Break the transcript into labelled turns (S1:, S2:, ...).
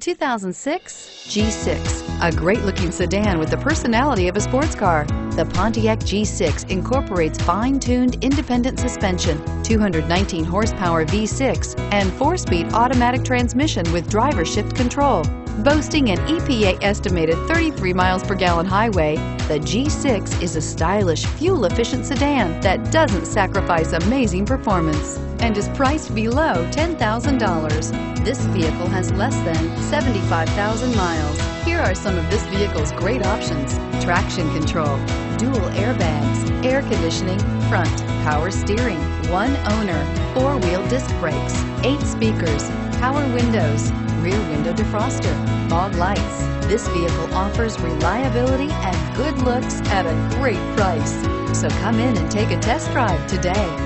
S1: 2006 G6, a great-looking sedan with the personality of a sports car. The Pontiac G6 incorporates fine-tuned independent suspension, 219 horsepower V6, and 4-speed automatic transmission with driver shift control. Boasting an EPA estimated 33 miles per gallon highway, the G6 is a stylish, fuel-efficient sedan that doesn't sacrifice amazing performance and is priced below $10,000. This vehicle has less than 75,000 miles. Here are some of this vehicle's great options: traction control, dual airbags, air conditioning, front, power steering, one owner, 4-wheel disc brakes, 8 speakers, power windows, rear window defroster, fog lights. This vehicle offers reliability and good looks at a great price. So come in and take a test drive today.